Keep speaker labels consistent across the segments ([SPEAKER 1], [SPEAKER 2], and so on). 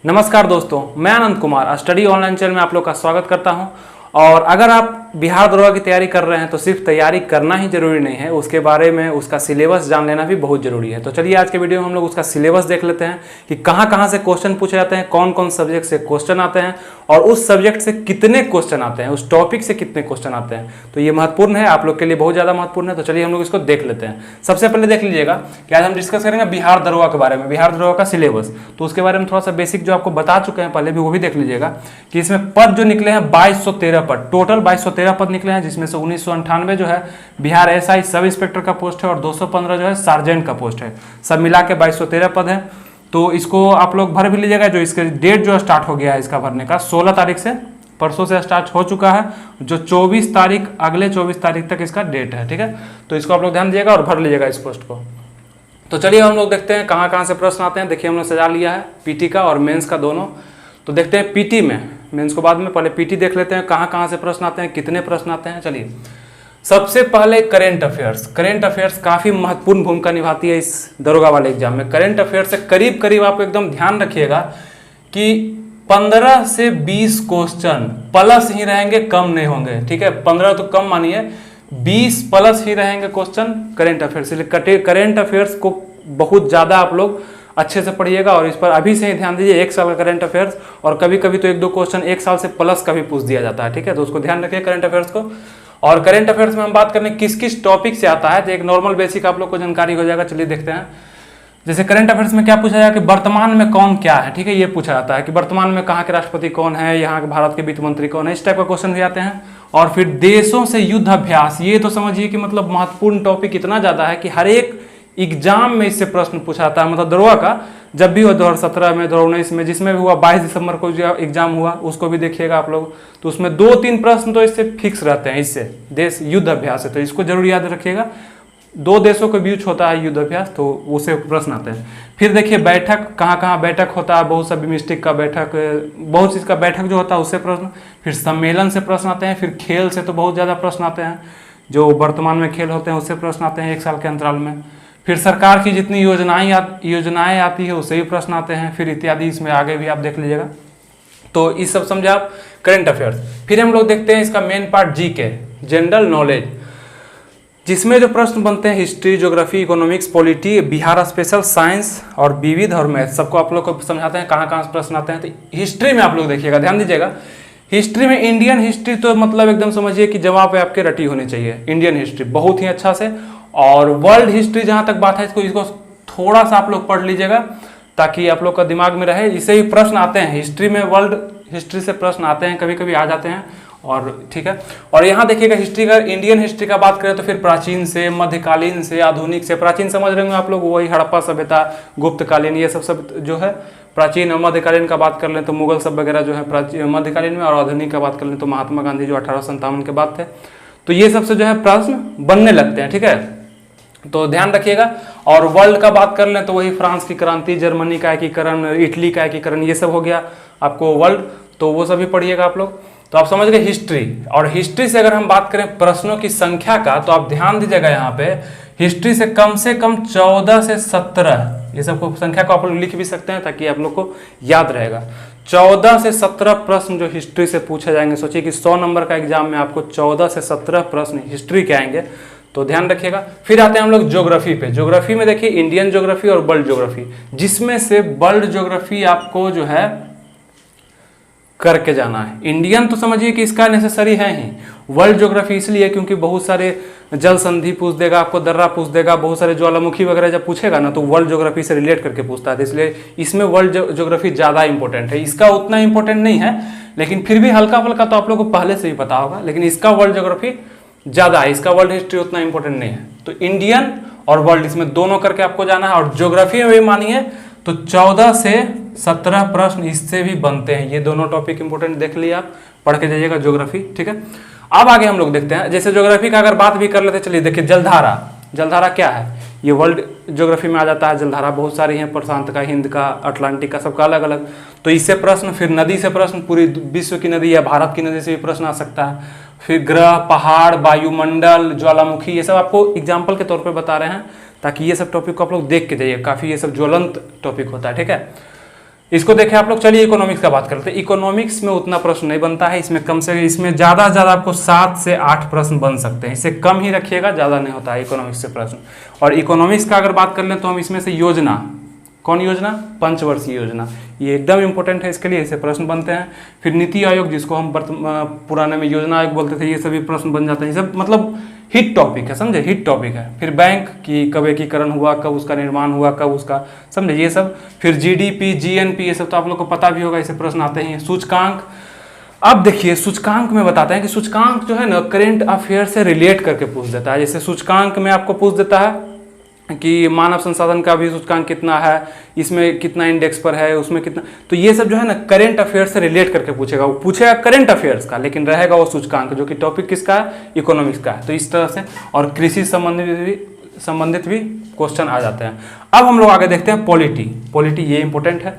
[SPEAKER 1] नमस्कार दोस्तों, मैं Anand Kumar study online channel में आप लोग का स्वागत करता हूं। और अगर आप बिहार दरोगा की तैयारी कर रहे हैं तो सिर्फ तैयारी करना ही जरूरी नहीं है, उसके बारे में उसका सिलेबस जान लेना भी बहुत जरूरी है। तो चलिए आज के वीडियो में हम लोग उसका सिलेबस देख लेते हैं कि कहाँ कहाँ से क्वेश्चन पूछे जाते हैं, कौन कौन सब्जेक्ट से क्वेश्चन आते हैं और उस सब्जेक्ट से कितने क्वेश्चन आते हैं, उस टॉपिक से कितने क्वेश्चन आते हैं। तो ये महत्वपूर्ण है, आप लोग के लिए बहुत ज़्यादा महत्वपूर्ण है। तो चलिए हम लोग इसको देख लेते हैं। सबसे पहले देख लीजिएगा कि आज हम डिस्कस करेंगे बिहार दरोगा के बारे में, बिहार दरोगा का सिलेबस। तो उसके बारे में थोड़ा सा बेसिक जो आपको बता चुके हैं पहले भी, वो भी देख लीजिएगा कि इसमें पद जो निकले हैं 2213 पद, टोटल 2213 पद निकले हैं, जिसमें से 1998 जो है बिहार एसआई सब इंस्पेक्टर का पोस्ट है और 215 जो है सार्जेंट का पोस्ट है। सब मिला के 2213 पद है। तो इसको आप लोग भर भी लीजिएगा। जो इसके डेट जो स्टार्ट हो गया है इसका भरने का 16 तारीख से, परसों से स्टार्ट हो चुका है। जो 24 तारीख, अगले 24 तारीख तक इसका डेट है, ठीक है। तो इसको आप लोग ध्यान दीजिएगा और भर लीजिएगा इस पोस्ट को। तो चलिए हम लोग देखते हैं कहाँ कहाँ से प्रश्न आते हैं। देखिए हम लोग सजा लिया है पीटी का और मेंस का दोनों। तो देखते हैं पीटी में, मेंस को बाद में, पहले पीटी देख लेते हैं कहाँ कहाँ से प्रश्न आते हैं, कितने प्रश्न आते हैं। चलिए सबसे पहले करेंट अफेयर्स। करेंट अफेयर्स काफ़ी महत्वपूर्ण भूमिका निभाती है इस दरोगा वाले एग्जाम में। करेंट अफेयर्स से करीब करीब आप एकदम ध्यान रखिएगा कि 15 से 20 क्वेश्चन प्लस ही रहेंगे, कम नहीं होंगे, ठीक है। 15 तो कम मानिए, 20 प्लस ही रहेंगे क्वेश्चन करेंट अफेयर्स। इसलिए करेंट अफेयर्स को बहुत ज़्यादा आप लोग अच्छे से पढ़िएगा और इस पर अभी से ही ध्यान दीजिए। एक साल का करंट अफेयर्स, और कभी कभी तो एक दो क्वेश्चन एक साल से प्लस का भी पूछ दिया जाता है, ठीक है। तो उसको ध्यान रखिए करंट अफेयर्स को। और करंट अफेयर्स में हम बात करें किस किस टॉपिक से आता है, तो एक नॉर्मल बेसिक आप लोग को जानकारी हो जाएगा। चलिए देखते हैं। जैसे करंट अफेयर्स में क्या पूछा जाएगा कि वर्तमान में कौन क्या है, ठीक है। ये पूछा जाता है कि वर्तमान में कहाँ के राष्ट्रपति कौन है, यहाँ के भारत के वित्त मंत्री कौन है, इस टाइप का क्वेश्चन भी आते हैं। और फिर देशों से युद्ध अभ्यास, ये तो समझिए कि मतलब महत्वपूर्ण टॉपिक इतना ज़्यादा है कि हर एक एग्जाम में इससे प्रश्न पूछा जाता है। मतलब दरोगा का जब भी हुआ 2017 में, 2019 में, जिसमें भी हुआ, 22 दिसंबर को जो एग्जाम हुआ उसको भी देखिएगा आप लोग। तो उसमें 2-3 प्रश्न तो इससे फिक्स रहते हैं। इससे देश युद्ध अभ्यास है तो इसको जरूर याद रखिएगा। 2 देशों के बीच होता है युद्ध अभ्यास, तो उससे प्रश्न आते हैं। फिर देखिए बैठक, कहाँ कहाँ बैठक होता है, बहुत सा बिमिस्टिक का बैठक, बहुत चीज़ का बैठक जो होता है उससे प्रश्न। फिर सम्मेलन से प्रश्न आते हैं। फिर खेल से तो बहुत ज़्यादा प्रश्न आते हैं, जो वर्तमान में खेल होते हैं उससे प्रश्न आते हैं 1 साल के अंतराल में। फिर सरकार की जितनी योजनाएं आती है उससे भी प्रश्न आते हैं। फिर इत्यादि, इसमें आगे भी आप देख लीजिएगा। तो इस सब समझे आप करंट अफेयर्स। फिर हम लोग देखते हैं इसका main part GK, general knowledge, जिसमें जो प्रश्न बनते हैं history, geography, economics, polity, Bihar special, science और विविध और मैथ, सबको आप लोग को समझाते हैं कहाँ कहाँ से प्रश्न आते हैं। तो हिस्ट्री में आप लोग देखिएगा, ध्यान दीजिएगा। हिस्ट्री में इंडियन हिस्ट्री तो मतलब एकदम समझिए कि जवाब पे आपके रटी होनी चाहिए, इंडियन हिस्ट्री बहुत ही अच्छा से। और वर्ल्ड हिस्ट्री जहाँ तक बात है, इसको थोड़ा सा आप लोग पढ़ लीजिएगा ताकि आप लोग का दिमाग में रहे। इससे ही प्रश्न आते हैं हिस्ट्री में, वर्ल्ड हिस्ट्री से प्रश्न आते हैं, कभी कभी आ जाते हैं, और ठीक है। और यहाँ देखिएगा हिस्ट्री का, इंडियन हिस्ट्री का बात करें तो फिर प्राचीन से, मध्यकालीन से, आधुनिक से। प्राचीन समझ रहे होंगे आप लोग, वही हड़प्पा सभ्यता, गुप्तकालीन, ये सब जो है प्राचीन। और मध्यकालीन का बात कर लें तो मुगल सब वगैरह जो है प्राचीन मध्यकालीन में। और आधुनिक का बात कर लें तो महात्मा गांधी जो 1857 के बाद थे। तो ये सबसे जो है प्रश्न बनने लगते हैं, ठीक है। तो ध्यान रखिएगा। और वर्ल्ड का बात कर लें तो वही फ्रांस की क्रांति, जर्मनी का एकीकरण, इटली का एकीकरण, ये सब हो गया आपको वर्ल्ड। तो वो सभी पढ़िएगा आप लोग। तो आप समझ गए हिस्ट्री। और हिस्ट्री से अगर हम बात करें प्रश्नों की संख्या का, तो आप ध्यान दीजिएगा यहाँ पे हिस्ट्री से कम 14 से 17, ये सबको संख्या को आप लोग लिख भी सकते हैं ताकि आप लोग को याद रहेगा। 14 से 17 प्रश्न जो हिस्ट्री से पूछे जाएंगे। सोचिए कि 100 नंबर का एग्जाम में आपको 14 से 17 प्रश्न हिस्ट्री के आएंगे, तो ध्यान रखिएगा। फिर आते हैं हम लोग ज्योग्राफी पे। ज्योग्राफी में देखिए इंडियन ज्योग्राफी और वर्ल्ड ज्योग्राफी, जिसमें से वर्ल्ड ज्योग्राफी आपको जो है करके जाना है। इंडियन तो समझिए कि इसका नेसेसरी है ही। वर्ल्ड ज्योग्राफी इसलिए क्योंकि बहुत सारे जल संधि पूछ देगा आपको, दर्रा पूछ देगा, बहुत सारे ज्वालामुखी वगैरह जब पूछेगा ना तो वर्ल्ड ज्योग्राफी से रिलेट करके पूछता है। इसलिए इसमें वर्ल्ड ज्योग्राफी ज़्यादा इंपॉर्टेंट है। इसका उतना इंपॉर्टेंट नहीं है, लेकिन फिर भी हल्का फुल्का तो आप लोग को पहले से ही पता होगा, लेकिन इसका वर्ल्ड ज्योग्राफी ज़्यादा है, इसका वर्ल्ड हिस्ट्री उतना इंपॉर्टेंट नहीं है। तो इंडियन और वर्ल्ड, इसमें दोनों करके आपको जाना है। और ज्योग्राफी में भी मानिए तो 14 से 17 प्रश्न इससे भी बनते हैं। ये दोनों टॉपिक इंपॉर्टेंट देख लिए आप, पढ़ के जाइएगा ज्योग्राफी, ठीक है। अब आगे हम लोग देखते हैं, जैसे ज्योग्राफी का अगर बात भी कर लेते हैं। चलिए देखिए जलधारा। जलधारा क्या है, ये वर्ल्ड ज्योग्राफी में आ जाता है। जलधारा बहुत सारी हैं, प्रशांत का, हिंद का, अटलांटिक का, सबका अलग अलग। तो इससे प्रश्न, फिर नदी से प्रश्न, पूरी विश्व की नदी या भारत की नदी से भी प्रश्न आ सकता है। फिर ग्रह, पहाड़, वायुमंडल, ज्वालामुखी, ये सब आपको एग्जाम्पल के तौर पर बता रहे हैं ताकि ये सब टॉपिक को आप लोग देख के जाइए। काफ़ी ये सब ज्वलंत टॉपिक होता है, ठीक है। इसको देखें आप लोग। चलिए इकोनॉमिक्स का बात करते हैं। इकोनॉमिक्स में उतना प्रश्न नहीं बनता है, इसमें कम से इसमें ज़्यादा से ज़्यादा आपको 7 से 8 प्रश्न बन सकते हैं, इससे कम ही रखिएगा, ज़्यादा नहीं होता है इकोनॉमिक्स से प्रश्न। और इकोनॉमिक्स का अगर बात कर लें तो हम इसमें से योजना, कौन योजना, पंचवर्षीय योजना, ये एकदम इंपॉर्टेंट है, इसके लिए ऐसे प्रश्न बनते हैं। फिर नीति आयोग, जिसको हम पुराने में योजना आयोग बोलते थे, ये सभी प्रश्न बन जाते हैं। ये सब मतलब हिट टॉपिक है, समझे, हिट टॉपिक है। फिर बैंक की कब एकीकरण हुआ, कब उसका निर्माण हुआ, कब उसका, समझे, ये सब। फिर जीडीपी, जीएनपी, ये सब तो आप लोग को पता भी होगा, ऐसे प्रश्न आते हैं। सूचकांक, अब देखिए सूचकांक में बताते हैं कि सूचकांक जो है ना करेंट अफेयर से रिलेट करके पूछ देता है। जैसे सूचकांक में आपको पूछ देता है कि मानव संसाधन का भी सूचकांक कितना है, इसमें कितना इंडेक्स पर है, उसमें कितना, तो ये सब जो है ना करेंट अफेयर से रिलेट करके पूछेगा। वो पूछेगा करेंट अफेयर्स का, लेकिन रहेगा वो सूचकांक, जो कि टॉपिक किसका है, इकोनॉमिक्स का है। तो इस तरह से, और कृषि संबंधित भी क्वेश्चन आ जाते हैं। अब हम लोग आगे देखते हैं पॉलिटी। पॉलिटी ये इंपॉर्टेंट है,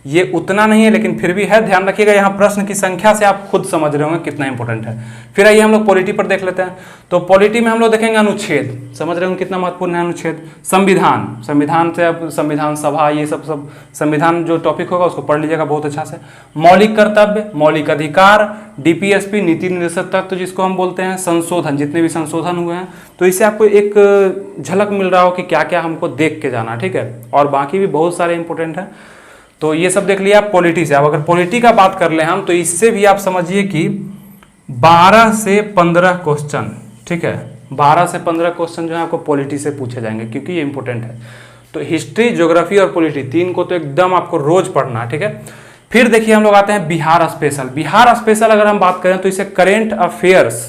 [SPEAKER 1] ये उतना नहीं है लेकिन फिर भी है, ध्यान रखिएगा। यहाँ प्रश्न की संख्या से आप खुद समझ रहे होंगे कितना इंपॉर्टेंट है। फिर आइए हम लोग पॉलिटी पर देख लेते हैं। तो पॉलिटी में हम लोग देखेंगे अनुच्छेद, समझ रहे होंगे कितना महत्वपूर्ण है अनुच्छेद। संविधान, संविधान से अब संविधान सभा, ये सब संविधान जो टॉपिक होगा उसको पढ़ लीजिएगा बहुत अच्छा से। मौलिक कर्तव्य, मौलिक अधिकार, डीपीएसपी, नीति निर्देशक तत्व जिसको हम बोलते हैं, संशोधन, जितने भी संशोधन हुए हैं, तो इससे आपको एक झलक मिल रहा हो कि क्या क्या हमको देख के जाना, ठीक है। और बाकी भी बहुत सारे इंपॉर्टेंट है, तो ये सब देख लिया आप पॉलिटी से। अब अगर पॉलिटी का बात कर ले हम, तो इससे भी आप समझिए कि 12 से 15 क्वेश्चन, ठीक है, 12 से 15 क्वेश्चन जो है आपको पॉलिटी से पूछे जाएंगे, क्योंकि ये इंपॉर्टेंट है। तो हिस्ट्री, ज्योग्राफी और पॉलिटी, तीन को तो एकदम आपको रोज पढ़ना है, ठीक है। फिर देखिए हम लोग आते हैं बिहार स्पेशल। बिहार स्पेशल अगर हम बात करें तो इसे करेंट अफेयर्स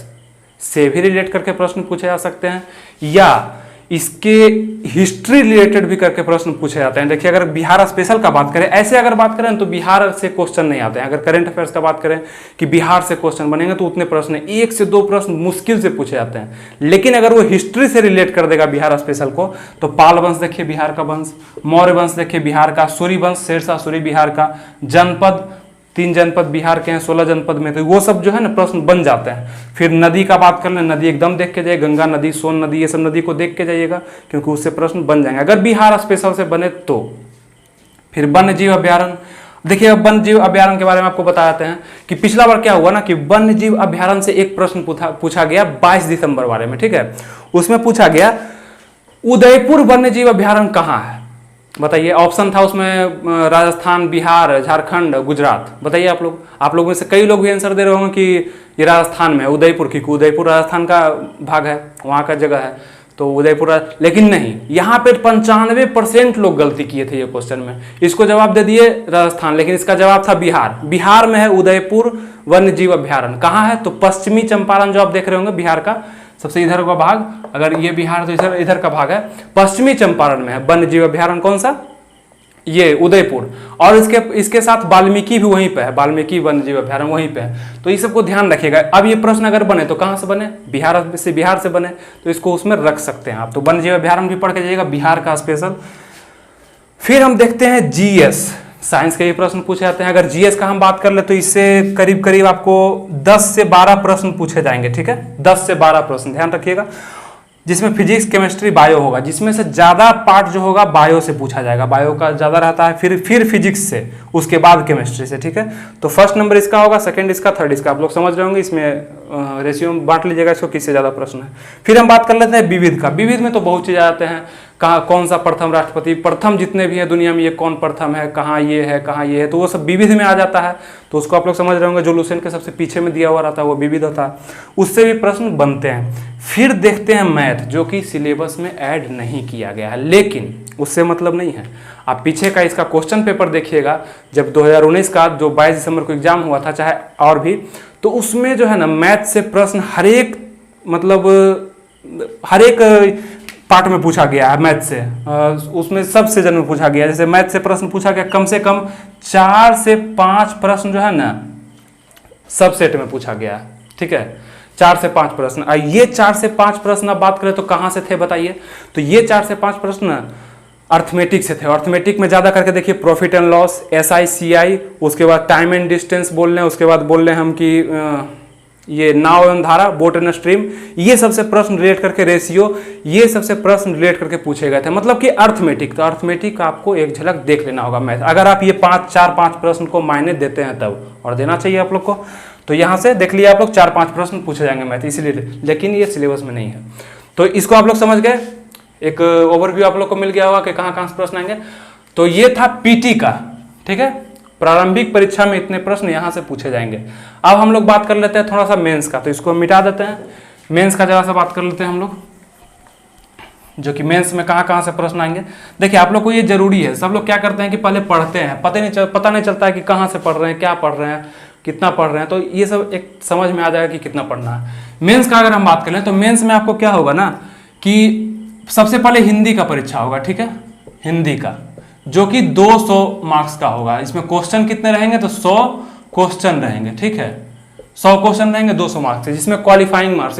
[SPEAKER 1] से भी रिलेट करके प्रश्न पूछे जा सकते हैं, या इसके हिस्ट्री रिलेटेड भी करके प्रश्न पूछे जाते हैं। देखिए अगर बिहार स्पेशल का बात करें, ऐसे अगर बात करें तो बिहार से क्वेश्चन नहीं आते हैं। अगर करंट अफेयर्स का बात करें कि बिहार से क्वेश्चन बनेंगे तो उतने प्रश्न, 1 से 2 प्रश्न मुश्किल से पूछे जाते हैं। लेकिन अगर वो हिस्ट्री से रिलेट कर देगा बिहार स्पेशल को, तो पाल वंश देखिए बिहार का वंश, मौर्य वंश देखिए बिहार का, सूरी वंश, शेरशाह सूरी बिहार का, जनपद, 3 जनपद बिहार के हैं 16 जनपद में, तो वो सब जो है ना प्रश्न बन जाते हैं। फिर नदी का बात कर लें, नदी एकदम देख के जाइए, गंगा नदी, सोन नदी, ये सब नदी को देख के जाइएगा, क्योंकि उससे प्रश्न बन जाएंगे अगर बिहार स्पेशल से बने तो। फिर वन्य जीव अभ्यारण्य, देखिए अब वन्य जीव अभ्यारण्य के बारे में आपको बताते हैं कि पिछला बार क्या हुआ ना कि वन्य जीव अभ्यारण्य से एक प्रश्न पूछा गया 22 दिसंबर बारे में, ठीक है। उसमें पूछा गया उदयपुर वन्य जीव अभ्यारण्य कहाँ है, बताइए। ऑप्शन था उसमें राजस्थान, बिहार, झारखंड, गुजरात। बताइए आप लोग में से कई लोग भी आंसर दे रहे होंगे कि ये राजस्थान में है, उदयपुर की, उदयपुर राजस्थान का भाग है, वहाँ का जगह है, तो उदयपुर। लेकिन नहीं, यहाँ पे 95% लोग गलती किए थे ये क्वेश्चन में। इसको जवाब दे दिए राजस्थान, लेकिन इसका जवाब था बिहार। बिहार में है उदयपुर वन्य जीव अभ्यारण्य। कहाँ है, तो पश्चिमी चंपारण जो आप देख रहे होंगे बिहार का सबसे इधर का भाग, अगर ये बिहार तो इधर का भाग है, पश्चिमी चंपारण में है वन्य जीव अभ्यारण्य। कौन सा, ये उदयपुर। और इसके साथ वाल्मीकि भी वहीं पे है, वाल्मीकि वन्य जीव अभ्यारण्य वहीं पे है। तो ये सबको ध्यान रखिएगा। अब ये प्रश्न अगर बने तो कहाँ से बने, बिहार से बने, तो इसको उसमें रख सकते हैं आप। तो वन्य जीव अभ्यारण्य भी पढ़ के जाइएगा, बिहार का स्पेशल। फिर हम देखते हैं जीएस, साइंस के ये प्रश्न पूछे जाते हैं। अगर जीएस का हम बात कर ले तो इससे करीब करीब आपको 10 से 12 प्रश्न पूछे जाएंगे, ठीक है, 10 से 12 प्रश्न, ध्यान रखिएगा। जिसमें फिजिक्स, केमिस्ट्री, बायो होगा, जिसमें से ज्यादा पार्ट जो होगा बायो से पूछा जाएगा, बायो का ज्यादा रहता है, फिर फिजिक्स से, उसके बाद केमिस्ट्री से, ठीक है। तो फर्स्ट नंबर इसका होगा, सेकंड इसका, थर्ड इसका, आप लोग समझ रहे होंगे। इसमें रेशियो में बांट लीजिएगा इसको, किससे ज्यादा प्रश्न है। फिर हम बात कर लेते हैं विविध का। विविध में तो बहुत चीज आते हैं, कहाँ कौन सा प्रथम राष्ट्रपति, प्रथम जितने भी है दुनिया में, ये कौन प्रथम है, कहाँ ये है, कहाँ ये है, तो वो सब विविध में आ जाता है। तो उसको आप लोग समझ रहे होंगे, जो लुसेंट के सबसे पीछे में दिया हुआ रहता है वो विविध होता है, उससे भी प्रश्न बनते हैं। फिर देखते हैं मैथ, जो कि सिलेबस में ऐड नहीं किया गया है, लेकिन उससे मतलब नहीं है। आप पीछे का इसका क्वेश्चन पेपर देखिएगा, जब 2019 का जो 22 दिसंबर को एग्जाम हुआ था, चाहे और भी, तो उसमें जो है ना मैथ से प्रश्न हर एक पार्ट में पूछा गया है मैथ से, उसमें सबसे जन्म पूछा गया। जैसे मैथ से प्रश्न पूछा गया कम से कम 4 से 5 प्रश्न जो है ना सब सेट में पूछा गया, ठीक है, 4 से 5 प्रश्न। ये 4 से 5 प्रश्न अब बात करें तो कहाँ से थे बताइए। तो ये 4 से 5 प्रश्न अर्थमेटिक से थे। अर्थमेटिक में ज्यादा करके देखिए profit and loss, SI CI, उसके बाद टाइम एंड डिस्टेंस बोल लें, उसके बाद बोल लें हम कि ये नाव एवं धारा, बोट एंड स्ट्रीम, ये सबसे प्रश्न रिलेट करके, रेशियो, ये सबसे प्रश्न रिलेट करके पूछे गए थे। मतलब कि अर्थमेटिक, तो अर्थमेटिक आपको एक झलक देख लेना होगा मैथ, अगर आप ये 4-5 प्रश्न को मायने देते हैं तब, और देना चाहिए आप लोग को। तो यहाँ से देख लिया आप लोग 4-5 प्रश्न पूछे जाएंगे मैथ इसलिए, लेकिन ये सिलेबस में नहीं है। तो इसको आप लोग समझ गए, एक ओवरव्यू आप लोग को मिल गया होगा कि कहाँ कहाँ से प्रश्न आएंगे। तो ये था पीटी का, ठीक है, प्रारंभिक परीक्षा में इतने प्रश्न यहाँ से पूछे जाएंगे। अब हम लोग बात कर लेते हैं थोड़ा सा मेंस का, तो इसको मिटा देते हैं, मेंस का जरा सा बात कर लेते हैं हम लोग, जो कि मेंस में कहाँ कहाँ से प्रश्न आएंगे। देखिए आप लोग को ये जरूरी है, सब लोग क्या करते हैं कि पहले पढ़ते हैं, पता नहीं चलता है कि कहाँ से पढ़ रहे हैं, क्या पढ़ रहे हैं, कितना पढ़ रहे हैं, तो ये सब एक समझ में आ जाएगा कि कितना पढ़ना है। मेंस का अगर हम बात करें तो मेंस में आपको क्या होगा ना कि सबसे पहले हिंदी का परीक्षा होगा, ठीक है, हिंदी का, जो कि 200 मार्क्स का होगा। इसमें क्वेश्चन कितने रहेंगे, तो 100 क्वेश्चन रहेंगे, ठीक है, 100 क्वेश्चन रहेंगे 200 मार्क्स से, जिसमें क्वालिफाइंग मार्क्स,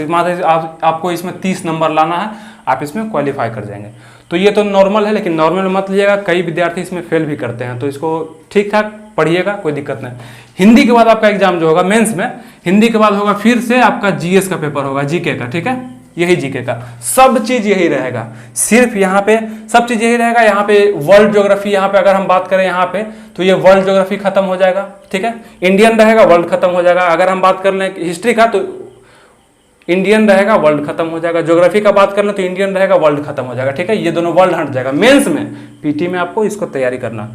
[SPEAKER 1] आपको इसमें 30 नंबर लाना है, आप इसमें क्वालिफाई कर जाएंगे। तो ये तो नॉर्मल है, लेकिन नॉर्मल मत लीजिएगा, कई विद्यार्थी इसमें फेल भी करते हैं, तो इसको ठीक ठाक पढ़िएगा, कोई दिक्कत नहीं। हिंदी के बाद आपका एग्जाम जो होगा मेंस में, हिंदी के बाद होगा फिर से आपका जीएस का पेपर होगा, जीके का, ठीक है, यही जीके का, सब चीज यही रहेगा, सिर्फ यहाँ पे सब चीज यही रहेगा। यहाँ पे वर्ल्ड ज्योग्राफी, यहाँ पे अगर हम बात करें यहाँ पे, तो ये वर्ल्ड ज्योग्राफी खत्म हो जाएगा, ठीक है, इंडियन रहेगा, वर्ल्ड खत्म हो जाएगा। अगर हम बात कर लें हिस्ट्री का, तो इंडियन रहेगा, वर्ल्ड खत्म हो जाएगा। ज्योग्राफी का बात कर लें तो इंडियन रहेगा, वर्ल्ड खत्म हो जाएगा, ठीक है, ये दोनों वर्ल्ड हट जाएगा मेंस में। पीटी में आपको इसको तैयारी करना।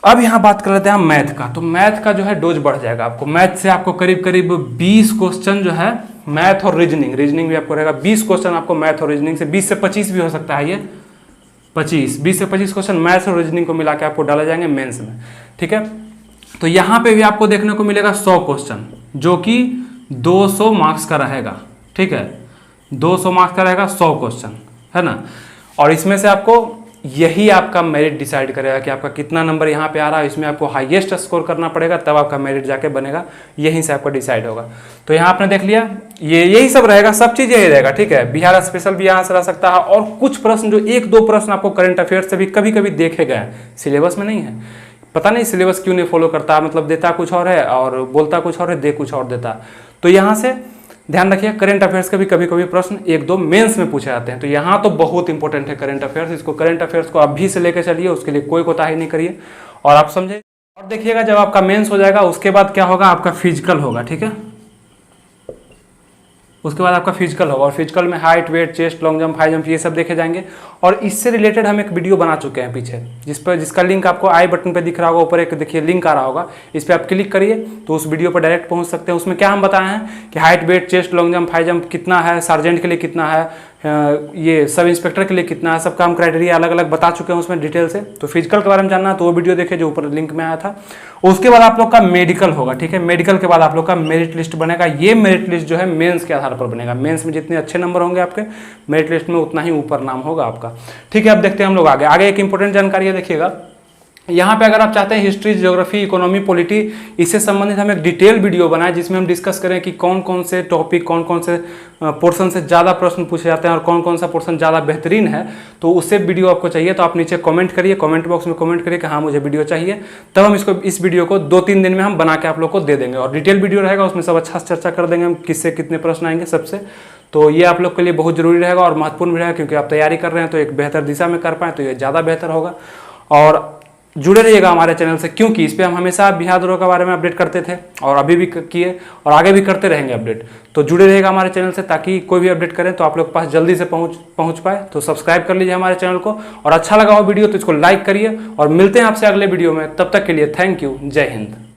[SPEAKER 1] अब यहाँ बात कर लेते हैं हम मैथ का, तो मैथ का जो है डोज बढ़ जाएगा आपको। मैथ से आपको करीब करीब 20 क्वेश्चन जो है मैथ और रीजनिंग भी आपको रहेगा, 20 क्वेश्चन आपको मैथ और रीजनिंग से, 20 से 25 भी हो सकता है, ये 20 से 25 क्वेश्चन मैथ और रीजनिंग को मिला के आपको डाले जाएंगे मेंस में, ठीक है। तो यहाँ पे भी आपको देखने को मिलेगा 100 क्वेश्चन, जो कि 200 मार्क्स का रहेगा, ठीक है, 200 मार्क्स का रहेगा 100 क्वेश्चन, है ना। और इसमें से आपको यही आपका मेरिट डिसाइड करेगा कि आपका कितना नंबर यहाँ पे आ रहा है, इसमें आपको हाईएस्ट स्कोर करना पड़ेगा, तब आपका मेरिट जाके बनेगा, यहीं से आपका डिसाइड होगा। तो यहाँ आपने देख लिया, ये यही सब रहेगा, सब चीज़ यही रहेगा, ठीक है। बिहार स्पेशल भी यहाँ से रह सकता है, और कुछ प्रश्न जो 1-2 प्रश्न आपको करंट अफेयर्स से भी कभी कभी देखे गए हैं, सिलेबस में नहीं है। पता नहीं सिलेबस क्यों नहीं फॉलो करता, मतलब देता कुछ और है और बोलता कुछ और है, दे कुछ और देता। तो यहाँ से ध्यान रखिए, करंट अफेयर्स के भी कभी कभी प्रश्न 1-2 मेंस में पूछे जाते हैं, तो यहाँ तो बहुत इंपॉर्टेंट है करंट अफेयर्स। इसको करंट अफेयर्स को अभी से लेकर चलिए, उसके लिए कोई कोताही नहीं करिए, और आप समझे। और देखिएगा जब आपका मेंस हो जाएगा उसके बाद क्या होगा, आपका फिजिकल होगा, ठीक है, उसके बाद आपका फिजिकल होगा, और फिजिकल में height, weight, chest, long jump, high jump, ये सब देखे जाएंगे। और इससे रिलेटेड हम एक वीडियो बना चुके हैं पीछे, जिसका लिंक आपको आई बटन पे दिख रहा होगा, ऊपर एक देखिए लिंक आ रहा होगा, इस पर आप क्लिक करिए तो उस वीडियो पर डायरेक्ट पहुंच सकते हैं। उसमें क्या हम बताए हैं कि height, weight, chest, long jump, high jump कितना है, सार्जेंट के लिए कितना है, ये सब इंस्पेक्टर के लिए कितना है, सबका हम क्राइटेरिया अलग अलग बता चुके हैं उसमें डिटेल से। तो फिजिकल के बारे में जानना है तो वो वीडियो देखिए जो ऊपर लिंक में आया था। उसके बाद आप लोग का मेडिकल होगा, ठीक है, मेडिकल के बाद आप लोग का मेरिट लिस्ट बनेगा। ये मेरिट लिस्ट जो है मेंस के आधार पर बनेगा, मेंस में जितने अच्छे नंबर होंगे आपके, मेरिट लिस्ट में उतना ही ऊपर नाम होगा आपका, ठीक है। अब देखते हैं हम लोग आगे एक इंपॉर्टेंट जानकारी है, देखिएगा यहाँ पे अगर आप चाहते हैं हिस्ट्री, ज्योग्राफी, इकोनॉमी, पॉलिटी, इससे संबंधित हम एक डिटेल वीडियो बनाए जिसमें हम डिस्कस करें कि कौन कौन से टॉपिक, कौन कौन से पोर्शन से ज़्यादा प्रश्न पूछे जाते हैं और कौन कौन सा पोर्शन ज़्यादा बेहतरीन है। तो उससे वीडियो आपको चाहिए तो आप नीचे कमेंट करिए, कमेंट बॉक्स में कमेंट करिए कि हाँ मुझे वीडियो चाहिए, तब हम इस वीडियो को 2-3 दिन में हम बना के आप लोग को दे देंगे। और डिटेल वीडियो रहेगा, उसमें सब अच्छा से चर्चा कर देंगे हम, किससे कितने प्रश्न आएंगे सबसे। तो ये आप लोग के लिए बहुत जरूरी रहेगा और महत्वपूर्ण भी रहेगा, क्योंकि आप तैयारी कर रहे हैं तो एक बेहतर दिशा में कर पाएँ तो ये ज़्यादा बेहतर होगा। और जुड़े रहिएगा हमारे चैनल से, क्योंकि इस पर हम हमेशा बिहार दौरे के बारे में अपडेट करते थे और अभी भी किए और आगे भी करते रहेंगे अपडेट। तो जुड़े रहिएगा हमारे चैनल से, ताकि कोई भी अपडेट करें तो आप लोग के पास जल्दी से पहुंच पाए। तो सब्सक्राइब कर लीजिए हमारे चैनल को, और अच्छा लगा हो वीडियो तो इसको लाइक करिए, और मिलते हैं आपसे अगले वीडियो में। तब तक के लिए थैंक यू, जय हिंद।